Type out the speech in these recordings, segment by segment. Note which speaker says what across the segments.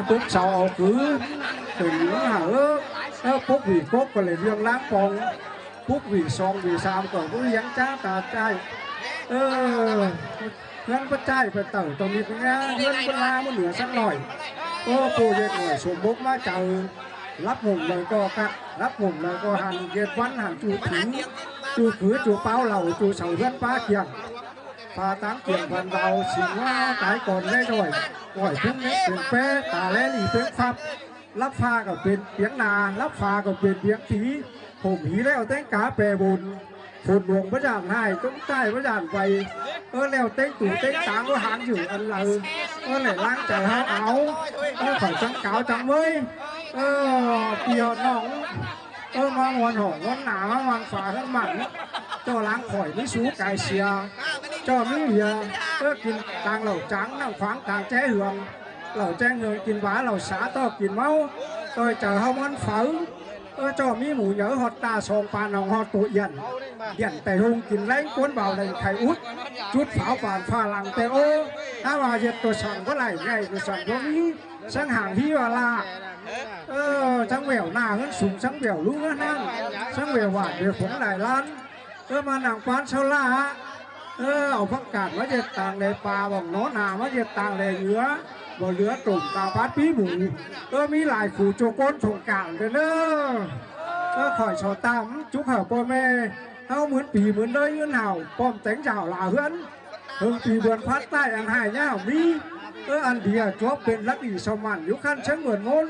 Speaker 1: ปุ๊บsau cứ tỉnh hảปุ๊บvì cốt còn lại riêng láng phòngปุ๊บvì song vì sao còn cũng dán chá cả traiงั้นก็ใจไปเต่าตรงนี้เป็นไงเงินเวลามันเหลือสักหน่อยปูเย็นหน่อยสมบุกมาเจอรับหมุนเลยก็กัดรับหมุนเลยก็หันเย็นวันหันจูถือจูขือจูเป้าเหล่าจูเสาเพื่อนป้าเกียงปลาตั้งเกียงวันเราสิงว่าตายก่อนได้ด้วยก่อยทุ่งนี้เป็นแป้ตาและหลีเป็นฟับรับฟ้าก็เป็นเปียงนารับฟ้าก็เป็นเปียงผีผมหีแล้วเต้นกาแปรบุญฝนหลวงพระจานให้ต้องใต้พระจานไปแล้วเต้นตู่เต้นตางก็หางอยู่อันเราเลยล้างใจเขาเอาขอจังเก่าจังเว้ยเปียกหนองมาวันหองวันหนามาวันฝ่าทั้งมันเจ้าล้างข่อยไม่สู้กายเสียเจ้าไม่เหี้ยกินต่างเหล่าจังนั่งขวางต่างแจ้เหืองเหล่าแจ้เหืองกินหวานเหล่าสาต่อกินเมาเจอเขามันเฝอเจ้ามีหมูเหยอะหอดตาสองปานหอดตัวยันแต่หงกินแรงก้นเบาเลยไข่อุดจุดฝาป่านฟ้าหลังแต่ถ้าว่าเย็ดตัวสั่งก็ไหลไงตัวสั่งตรงนี้สังห่างที่ว่าลาสังแหววหน้าเงินสูงสังแหววรู้ว่านั่งสังแหววหวานเดี๋ยวผมหลายล้านมาหนังปานเชาล่าเอาพักกาดมาเย็ดต่างเลยปลาบอกน้อหนามาเย็ดต่างเลยเหลือบ่เหลือตุ่มตาพัดปีหมูมีหลายขู่โจก้นถงกลางเด้อข่อยชอตามจุกเห่าพ่อแม่เอาเหมือนปีเหมือนเลยเงินเห่าป้อมแต่งเจ้าหล่าเฮือนปีเบือนพัดใต้อันหายเงามีอันเดียจบเป็นลักอีสมันยุคันเชิงเหมือนมน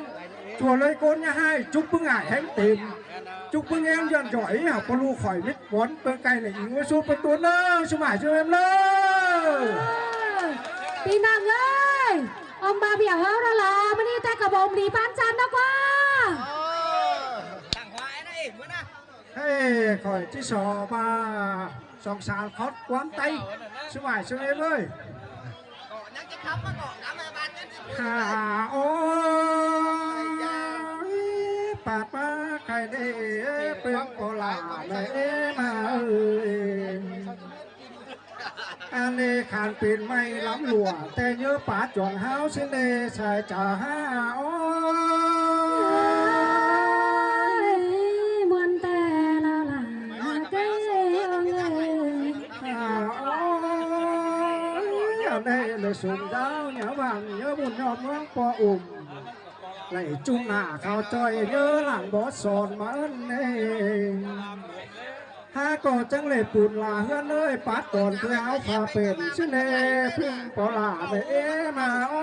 Speaker 1: จั่วเลยก้นให้จุกพึ่งหายแห้งเต็มจุกพึ่งเอ็มยันจ่อยเห่าปลูข่อยมิดบอนเปิงไก่เลยอิงไว้สู้ประตูเนอสมัยช่วยเอ็มเลย
Speaker 2: ปีนังเลยông ba bìa hớ đó là mình đi ta cả bồn đi bán chăn đó quá
Speaker 1: hey khỏi chỉ sò ba sòng sàn khót quán tay số mày số em ơi ôi bà ba cái này bên cổ là mẹ mà ơiอันนี้ขานเป็นไม่ล้ำหลวงแต่เยอะป่าจวนเฮาสิเลใส่จ่าห้าโอ้
Speaker 2: ยมวนแต่ละล่ะเจ้าเอ๋ย
Speaker 1: โอ้ยอันนี้เลยสุ่มดาวเยอะบางเยอะบุญยอดเมืองปออุ่มไหลจุ่มหน้าเขาจอยเยอะหลังบอสสอนมาเองถ้าก่อจังเลยปุ่นลาเฮือนเลยปัดก่อนเพื่อเอาผ้าเป็นชิ้นเล่พึ่งปลาไปมาโอ้